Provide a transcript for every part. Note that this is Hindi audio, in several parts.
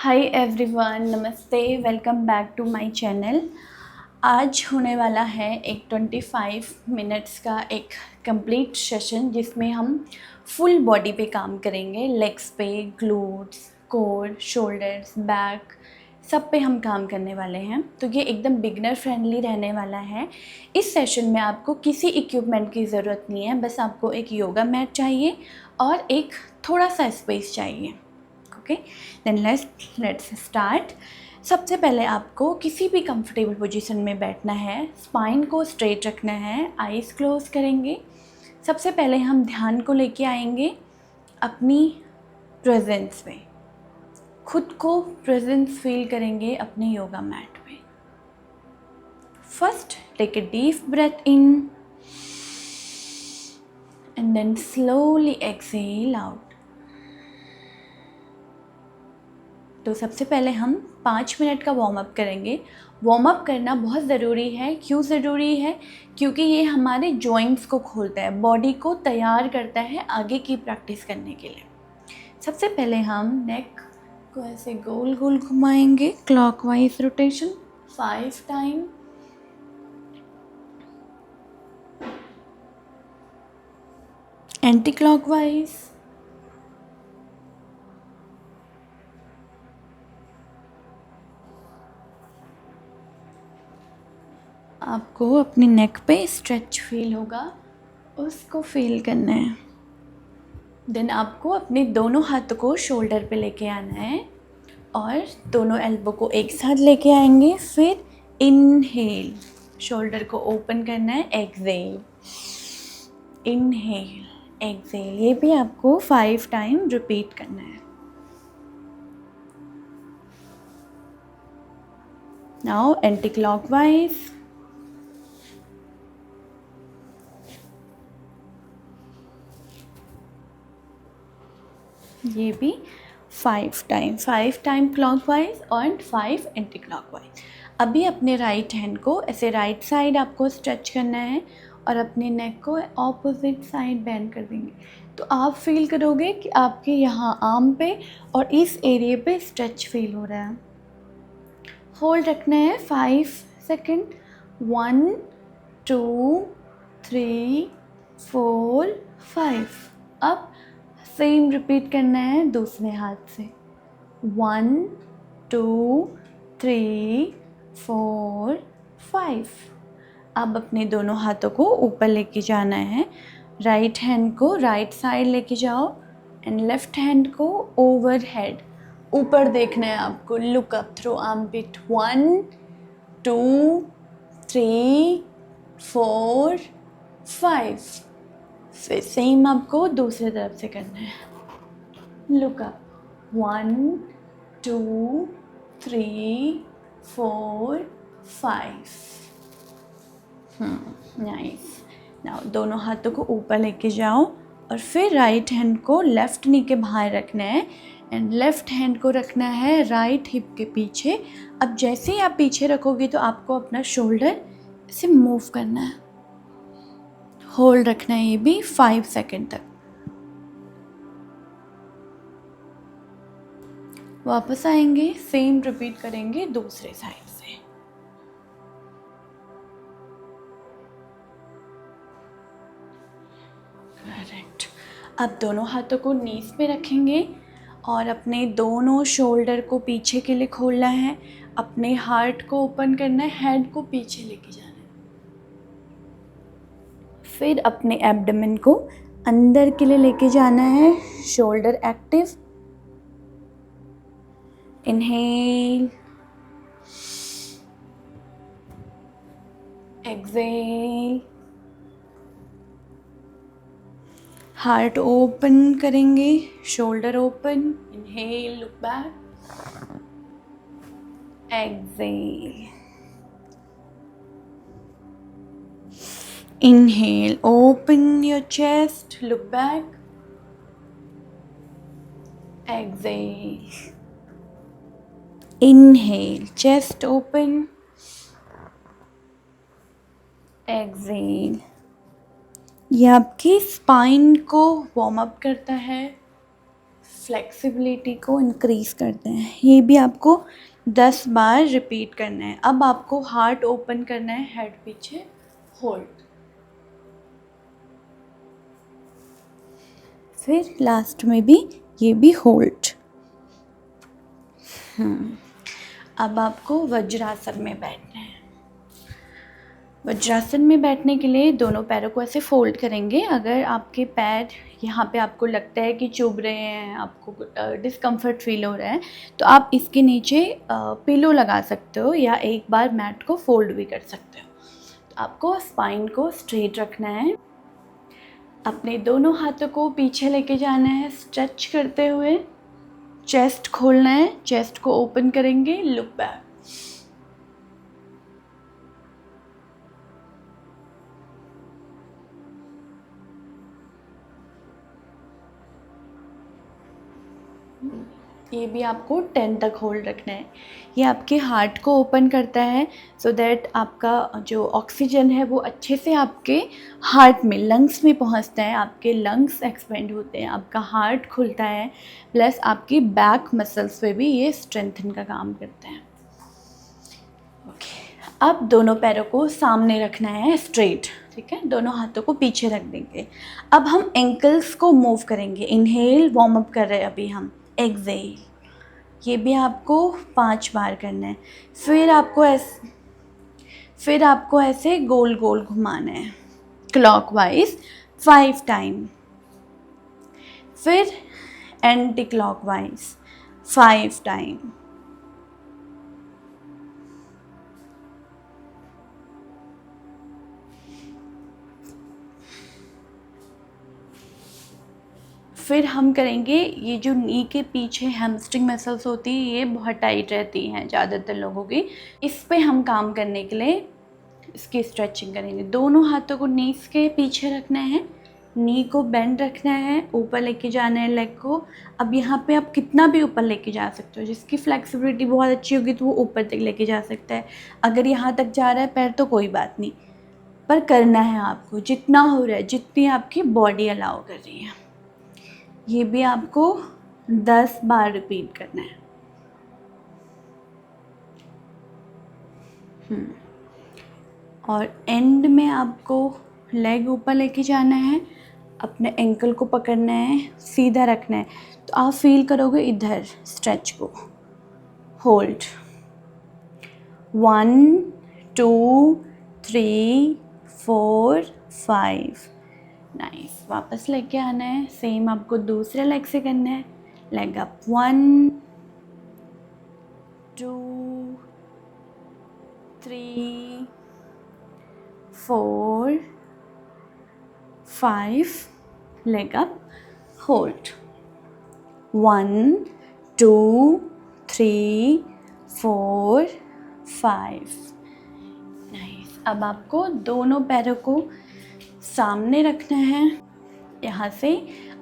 हाय एवरीवन, नमस्ते, welcome back to my channel. आज होने वाला है एक 25 मिनट्स का एक कंप्लीट सेशन जिसमें हम फुल बॉडी पे काम करेंगे। लेग्स पे, ग्लूट्स, कोर, शोल्डर्स, बैक, सब पे हम काम करने वाले हैं। तो ये एकदम बिगनर फ्रेंडली रहने वाला है। इस सेशन में आपको किसी इक्विपमेंट की ज़रूरत नहीं है, बस आपको एक योगा मैट चाहिए और एक थोड़ा सा स्पेस चाहिए। Okay, then let's start. सबसे पहले आपको किसी भी कंफर्टेबल पोजीशन में बैठना है, स्पाइन को स्ट्रेट रखना है, आईज क्लोज करेंगे। सबसे पहले हम ध्यान को लेके आएंगे अपनी प्रेजेंस में, खुद को प्रेजेंस फील करेंगे अपने योगा मैट पे। First take a deep breath in and then slowly exhale out. तो सबसे पहले हम 5 मिनट का वार्म अप करेंगे। वार्म अप करना बहुत ज़रूरी है। क्यों ज़रूरी है? क्योंकि ये हमारे जॉइंट्स को खोलता है, बॉडी को तैयार करता है आगे की प्रैक्टिस करने के लिए। सबसे पहले हम नेक को ऐसे गोल गोल घुमाएंगे, clockwise rotation 5 time. Anti clockwise. आपको अपनी नेक पे स्ट्रेच फील होगा, उसको फील करना है। देन आपको अपने दोनों हाथों को शोल्डर पे लेके आना है और दोनों एल्बो को एक साथ लेके आएंगे। फिर इनहेल, शोल्डर को ओपन करना है, एक्सहेल, इनहेल, एक्सहेल। ये भी आपको 5 टाइम रिपीट करना है। Now anti clockwise. ये भी 5 टाइम क्लॉकवाइज और 5 एंटी क्लॉकवाइज। अभी अपने राइट हैंड को ऐसे राइट साइड आपको स्ट्रेच करना है और अपने नेक को ऑपोजिट साइड बेंड कर देंगे। तो आप फील करोगे कि आपके यहाँ आर्म पे और इस एरिया पे स्ट्रेच फील हो रहा है। होल्ड रखना है 5 सेकेंड। 1 2 3 4 5। अब सेम रिपीट करना है दूसरे हाथ से। 1 2 3 4 5। अब अपने दोनों हाथों को ऊपर लेके जाना है। राइट हैंड को राइट साइड लेके जाओ एंड लेफ्ट हैंड को ओवर हेड, ऊपर देखना है आपको। Look up through armpit. 1 2 3 4 5। फिर सेम आपको दूसरी तरफ से करना है। Look up 1 2 3 4 5। नाइस। नाउ दोनों हाथों को ऊपर लेके जाओ और फिर राइट हैंड को लेफ्ट नी के बाहर रखना है एंड लेफ्ट हैंड को रखना है राइट हिप के पीछे। अब जैसे ही आप पीछे रखोगे तो आपको अपना शोल्डर ऐसे मूव करना है। होल्ड रखना है ये भी 5 सेकेंड तक। वापस आएंगे, सेम रिपीट करेंगे दूसरे साइड से। करेक्ट। अब दोनों हाथों को नीज पे रखेंगे और अपने दोनों शोल्डर को पीछे के लिए खोलना है। अपने हार्ट को ओपन करना है, हेड को पीछे लेके जाना है। फिर अपने एब्डोमेन को अंदर के लिए लेके जाना है, shoulder active. Inhale, exhale. Heart open करेंगे, shoulder open. Inhale, look back, exhale. Inhale, open your chest, look back. Exhale. Inhale, chest open. Exhale. ये आपकी स्पाइन को वार्म अप करता है, फ्लेक्सिबिलिटी को इंक्रीज़ करते हैं। ये भी आपको 10 बार रिपीट करना है। अब आपको हार्ट ओपन करना है, हेड पीछे, होल्ड। फिर लास्ट में भी ये भी होल्ड। अब आपको वज्रासन में बैठना है। वज्रासन में बैठने के लिए दोनों पैरों को ऐसे फोल्ड करेंगे। अगर आपके पैर यहाँ पे आपको लगता है कि चुभ रहे हैं, आपको डिस्कम्फर्ट फील हो रहा है, तो आप इसके नीचे पिलो लगा सकते हो या एक बार मैट को फोल्ड भी कर सकते हो। तो आपको स्पाइन को स्ट्रेट रखना है। अपने दोनों हाथों को पीछे लेके जाना है स्ट्रेच करते हुए। चेस्ट खोलना है, चेस्ट को ओपन करेंगे, लुक बैक। ये भी आपको 10 तक होल्ड रखना है। ये आपके हार्ट को ओपन करता है सो दैट आपका जो ऑक्सीजन है वो अच्छे से आपके हार्ट में, लंग्स में पहुंचता है। आपके लंग्स एक्सपेंड होते हैं, आपका हार्ट खुलता है, प्लस आपकी बैक मसल्स पे भी ये स्ट्रेंथन का काम करते हैं। ओके, अब दोनों पैरों को सामने रखना है स्ट्रेट, ठीक है। दोनों हाथों को पीछे रख देंगे। अब हम एंकल्स को मूव करेंगे। इनहेल, वार्म अप कर रहे हैं अभी हम। एक्सहेल, ये भी आपको 5 बार करना है। फिर आपको ऐसे गोल गोल घुमाना है क्लॉकवाइज 5 टाइम। फिर एंटी क्लॉकवाइज 5 टाइम। फिर हम करेंगे, ये जो नी के पीछे हैमस्ट्रिंग मसल्स होती है ये बहुत टाइट रहती हैं ज़्यादातर लोगों की। इस पे हम काम करने के लिए इसकी स्ट्रेचिंग करेंगे। दोनों हाथों को नीज के पीछे रखना है, नी को बेंड रखना है, ऊपर लेके जाना है लेग को। अब यहाँ पे आप कितना भी ऊपर लेके जा सकते हो। जिसकी फ्लेक्सिबिलिटी बहुत अच्छी होगी तो वो ऊपर तक लेके जा सकता है। अगर यहाँ तक जा रहा है पैर तो कोई बात नहीं, पर करना है आपको जितना हो रहा है, जितनी आपकी बॉडी अलाउ कर रही है। ये भी आपको 10 बार रिपीट करना है। और एंड में आपको लेग ऊपर लेके जाना है, अपने एंकल को पकड़ना है, सीधा रखना है। तो आप फील करोगे इधर स्ट्रेच को। होल्ड 1 2 3 4 5। नाइस। वापस लेके आना है। सेम आपको दूसरे लेग से करना है। Leg up 1 2 3 4 5। Leg up, hold 1 2 3 4 5। Nice. अब आपको दोनों पैरों को सामने रखना है। यहाँ से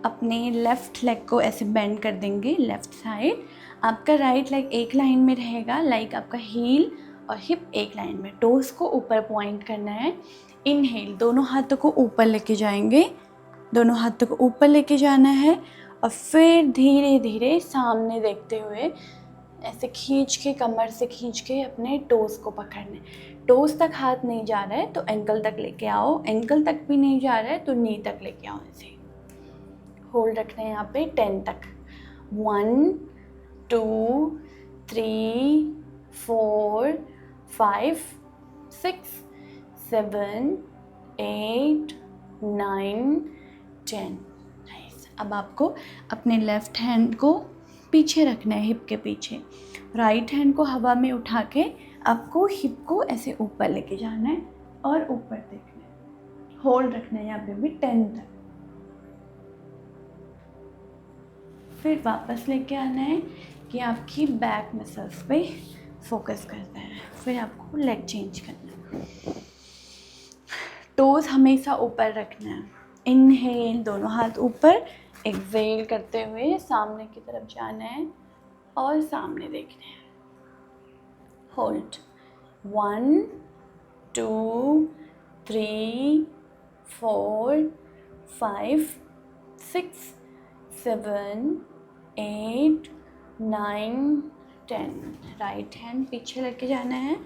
अपने लेफ़्ट लेग को ऐसे बेंड कर देंगे लेफ़्ट साइड। आपका राइट लेग एक लाइन में रहेगा, लाइक आपका हील और हिप एक लाइन में। टोस को ऊपर पॉइंट करना है। इनहेल, दोनों हाथों को ऊपर लेके जाएंगे, दोनों हाथों को ऊपर लेके जाना है और फिर धीरे धीरे सामने देखते हुए ऐसे खींच के, कमर से खींच के अपने टोस को पकड़ना है। टोस तक हाथ नहीं जा रहा है तो एंकल तक लेके आओ, एंकल तक भी नहीं जा रहा है तो नी तक लेके आओ। ऐसे होल्ड रखना है यहाँ पे 10 तक। 1 2 3 4 5 6 7 8 9 10। नाइस। अब आपको अपने लेफ़्ट हैंड को पीछे रखना है, हिप के पीछे। राइट हैंड को हवा में उठा के आपको हिप को ऐसे ऊपर लेके जाना है और ऊपर देखना है। होल्ड रखना है यहाँ पे भी 10 तक। फिर वापस लेके आना है कि आपकी बैक मसल्स पे फोकस करता है। फिर आपको लेग चेंज करना है। टोज हमेशा ऊपर रखना है। इनहेल, दोनों हाथ ऊपर। एक्सहेल करते हुए सामने की तरफ जाना है और सामने देखना है। होल्ड 1 2 3 4 5 6 7 8, 9, 10। राइट हैंड पीछे लेके जाना है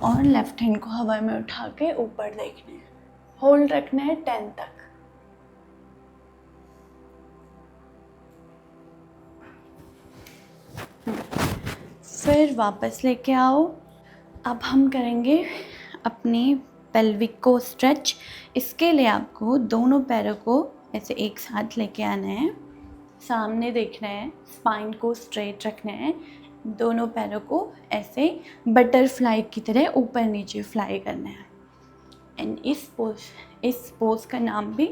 और लेफ्ट हैंड को हवा में उठा के ऊपर देखना है, होल्ड रखना है 10 तक। फिर वापस लेके आओ। अब हम करेंगे अपनी पेल्विक को स्ट्रेच। इसके लिए आपको दोनों पैरों को ऐसे एक साथ लेके आना है, सामने देखना है, स्पाइन को स्ट्रेट रखना है, दोनों पैरों को ऐसे बटरफ्लाई की तरह ऊपर नीचे फ्लाई करना है। एंड इस पोज का नाम भी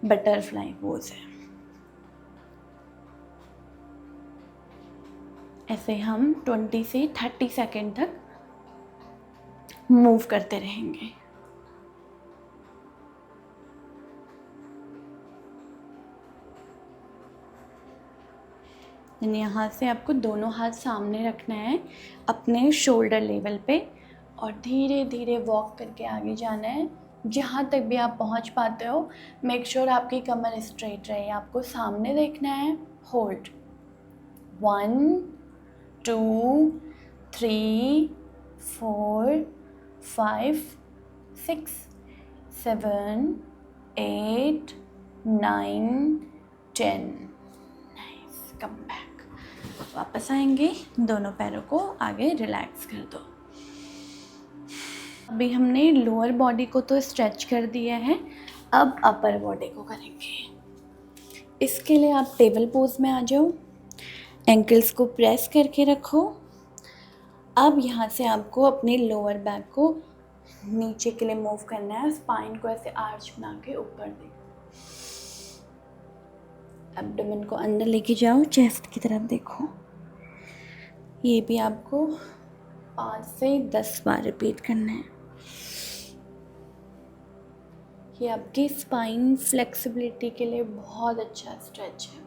बटरफ्लाई पोज है। ऐसे हम 20 से 30 सेकेंड तक मूव करते रहेंगे। यहाँ से आपको दोनों हाथ सामने रखना है अपने शोल्डर लेवल पे और धीरे धीरे वॉक करके आगे जाना है जहाँ तक भी आप पहुँच पाते हो। मेक श्योर आपकी कमर स्ट्रेट रहे। आपको सामने देखना है। होल्ड 1, 2, 3, 4, 5, 6, 7, 8, 9, 10। Nice, come back. वापस आएंगे, दोनों पैरों को आगे रिलैक्स कर दो। अभी हमने लोअर बॉडी को तो स्ट्रेच कर दिया है, अब अपर बॉडी को करेंगे। इसके लिए आप टेबल पोज में आ जाओ, एंकल्स को प्रेस करके रखो। अब यहाँ से आपको अपने लोअर बैक को नीचे के लिए मूव करना है, स्पाइन को ऐसे आर्च बना के ऊपर देखो। एब्डोमेन को अंदर लेके जाओ, चेस्ट की तरफ देखो। ये भी आपको 5 से 10 बार रिपीट करना है। ये आपकी स्पाइन फ्लेक्सिबिलिटी के लिए बहुत अच्छा स्ट्रेच है।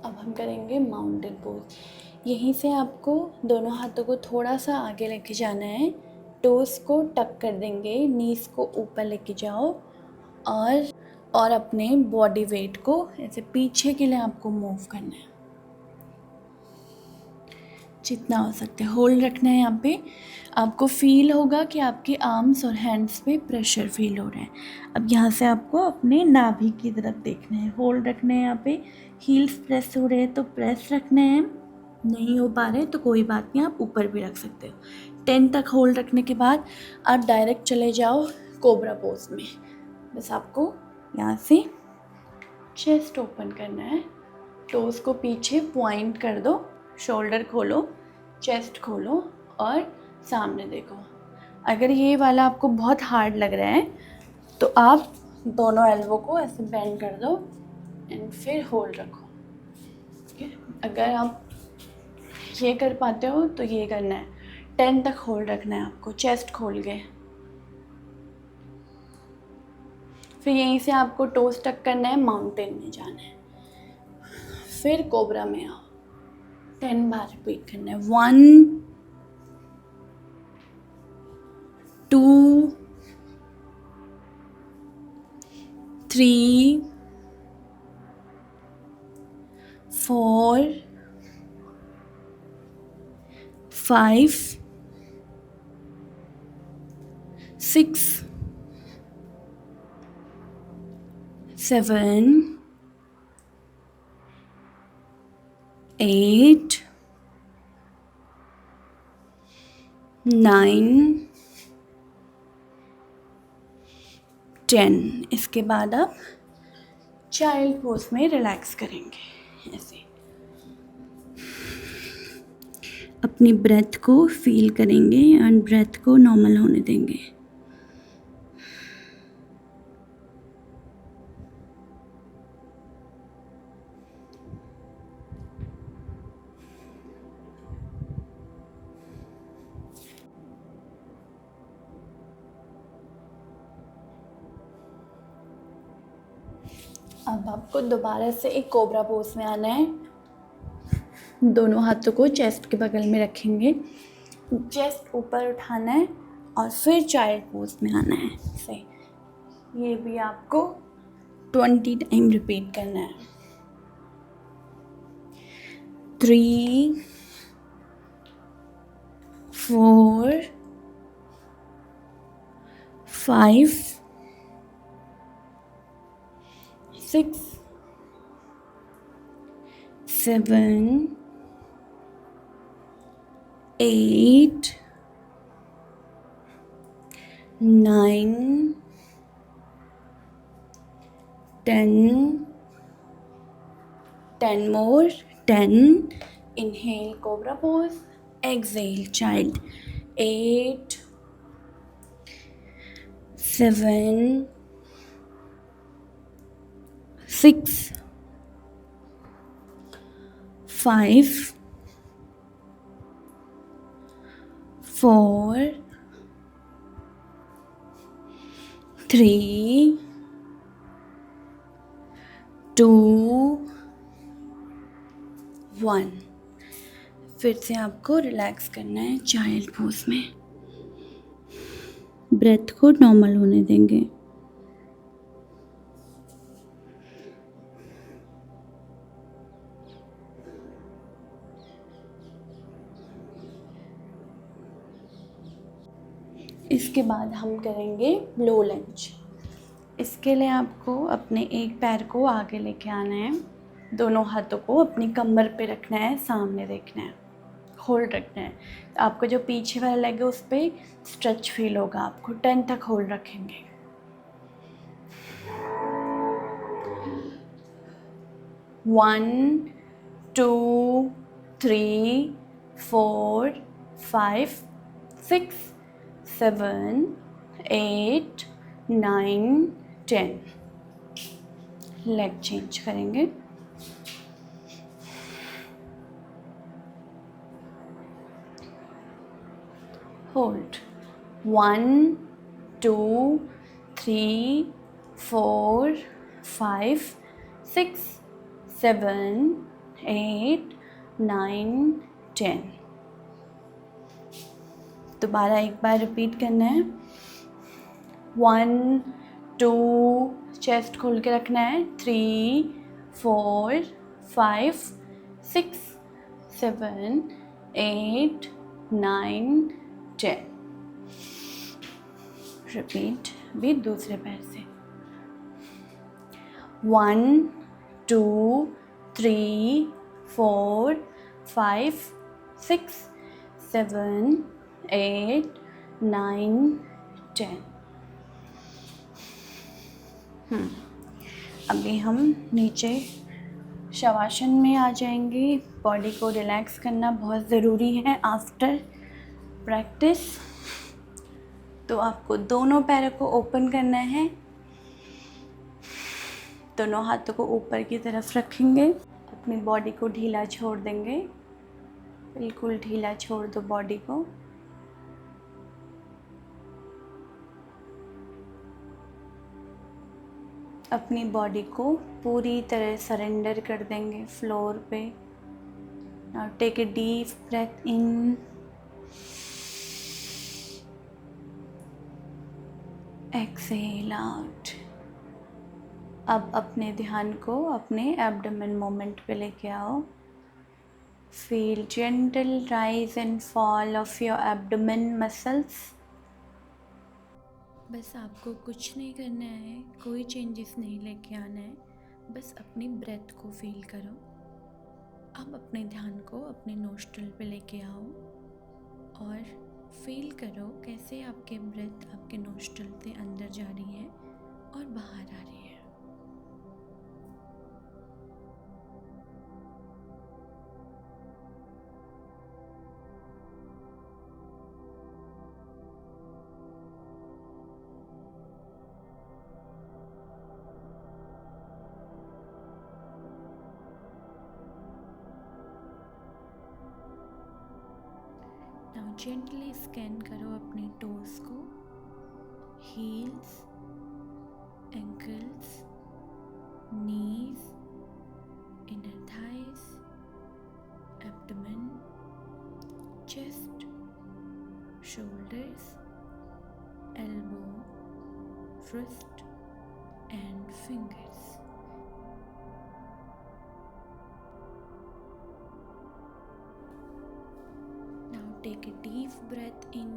अब हम करेंगे माउंटेन पोज। यहीं से आपको दोनों हाथों को थोड़ा सा आगे लेके जाना है, टोस को टक कर देंगे, नीज को ऊपर लेके जाओ और अपने बॉडी वेट को ऐसे पीछे के लिए आपको मूव करना है जितना हो सकता है। होल्ड रखना है। यहाँ पे आपको फील होगा कि आपके आर्म्स और हैंड्स पे प्रेशर फील हो रहा है। अब यहाँ से आपको अपने नाभि की तरफ देखना है, होल्ड रखना है। यहाँ पे हील्स प्रेस हो रहे हैं तो प्रेस रखना है, नहीं हो पा रहे तो कोई बात नहीं, आप ऊपर भी रख सकते हो। 10 तक होल्ड रखने के बाद आप डायरेक्ट चले जाओ कोबरा पोज में। बस आपको यहाँ से चेस्ट ओपन करना है, टोस को पीछे पॉइंट कर दो, शोल्डर खोलो, चेस्ट खोलो और सामने देखो। अगर ये वाला आपको बहुत हार्ड लग रहा है तो आप दोनों एल्बो को ऐसे बेंड कर दो एंड फिर होल्ड रखो। अगर आप ये कर पाते हो तो ये करना है। 10 तक होल्ड रखना है आपको, चेस्ट खोल के। फिर यहीं से आपको टोस टक करना है, माउंटेन में जाना है। फिर कोबरा में आओ, 10 बार रिपीट करना है। 1, 2, 3, 4, 5, 6, 7, 8, 9, 10। इसके बाद आप चाइल्ड पोज में रिलैक्स करेंगे। ऐसे अपनी ब्रेथ को फील करेंगे एंड ब्रेथ को नॉर्मल होने देंगे। अब आपको दोबारा से एक कोबरा पोज में आना है। दोनों हाथों को चेस्ट के बगल में रखेंगे, चेस्ट ऊपर उठाना है और फिर चाइल्ड पोज में आना है। सही, ये भी आपको 20 टाइम रिपीट करना है। 3 4 5 6 7 8 9 10 more, 10. Inhale cobra pose, exhale child. 8 7 6 5 4 3 2 1। फिर से आपको रिलैक्स करना है चाइल्ड पोज में। ब्रेथ को नॉर्मल होने देंगे। इसके बाद हम करेंगे लो लंज। इसके लिए आपको अपने एक पैर को आगे लेके आना है, दोनों हाथों को अपनी कमर पे रखना है, सामने देखना है, होल्ड रखना है। तो आपको जो पीछे वाला लेग है उस पर स्ट्रेच फील होगा। आपको 10 तक होल्ड रखेंगे। 1 2 3 4 5 6 7 8 9 10। लेग चेंज करेंगे। होल्ड 1 2 3 4 5 6 7 8 9 10। दोबारा एक बार रिपीट करना है। 1 2 चेस्ट खोल के रखना है। 3 4 5 6 7 8 9 10। रिपीट भी दूसरे पैर से। 1 2 3 4 5 6 7 8 9 10। अभी हम नीचे शवासन में आ जाएंगे। बॉडी को रिलैक्स करना बहुत ज़रूरी है आफ्टर प्रैक्टिस। तो आपको दोनों पैरों को ओपन करना है, दोनों हाथों को ऊपर की तरफ रखेंगे, अपनी बॉडी को ढीला छोड़ देंगे। बिल्कुल ढीला छोड़ दो बॉडी को। अपनी बॉडी को पूरी तरह सरेंडर कर देंगे फ्लोर पे। Now take a deep breath in, exhale out. अब अपने ध्यान को अपने एब्डोमेन मोमेंट पे लेके आओ। Feel gentle rise and fall of your abdomen muscles. बस आपको कुछ नहीं करना है, कोई चेंजेस नहीं लेके आना है, बस अपनी ब्रेथ को फील करो। अब अपने ध्यान को अपने नोस्ट्रल पे लेके आओ और फील करो कैसे आपके ब्रेथ आपके नोस्ट्रल से अंदर जा रही है और बाहर आ रही है। नाउ जेंटली स्कैन करो अपने टोज को, heels, ankles, knee, shoulders, elbow, wrist and fingers. Now take a deep breath in.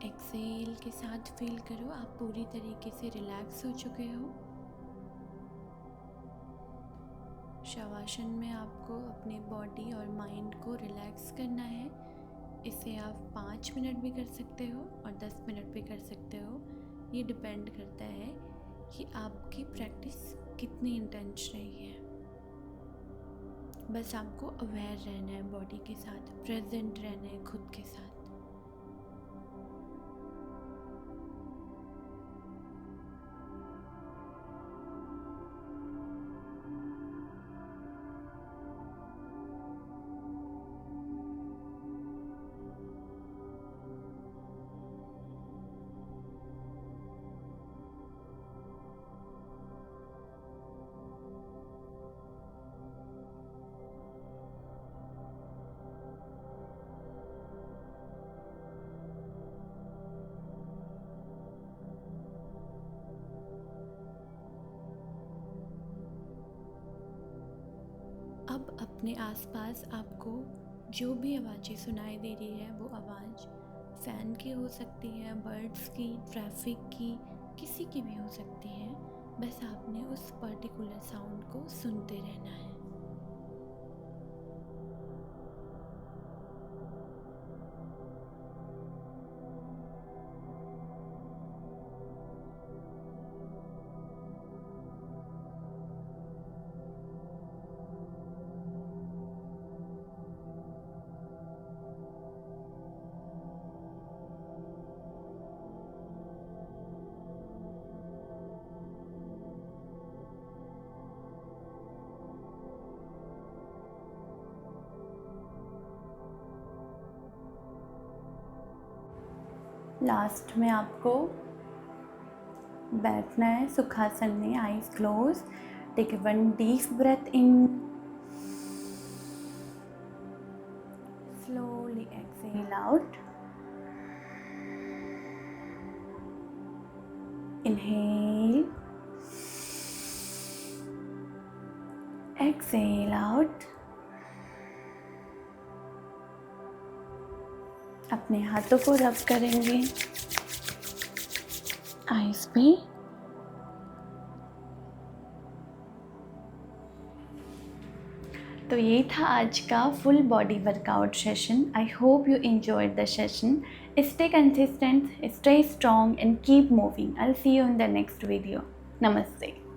Exhale के साथ फील करो आप पूरी तरीके से रिलैक्स हो चुके हो। शवासन में आपको अपने बॉडी और माइंड को रिलैक्स करना है। इसे आप 5 मिनट भी कर सकते हो और 10 मिनट भी कर सकते हो। ये डिपेंड करता है कि आपकी प्रैक्टिस कितनी इंटेंस रही है। बस आपको अवेयर रहना है, बॉडी के साथ प्रेजेंट रहना है, खुद के साथ। अब अपने आसपास आपको जो भी आवाज़ें सुनाई दे रही है वो आवाज़ फ़ैन की हो सकती है, बर्ड्स की, ट्रैफिक की, किसी की भी हो सकती है। बस आपने उस पर्टिकुलर साउंड को सुनते रहना है। लास्ट में आपको बैठना है सुखासन में, eyes close. Take one deep breath in, slowly exhale out. Inhale, exhale out. अपने हाथों को रब करेंगे आईज पे। तो ये था आज का full body workout session. I hope you enjoyed the session. Stay consistent, stay strong and keep moving. I will see you in the next video. नमस्ते।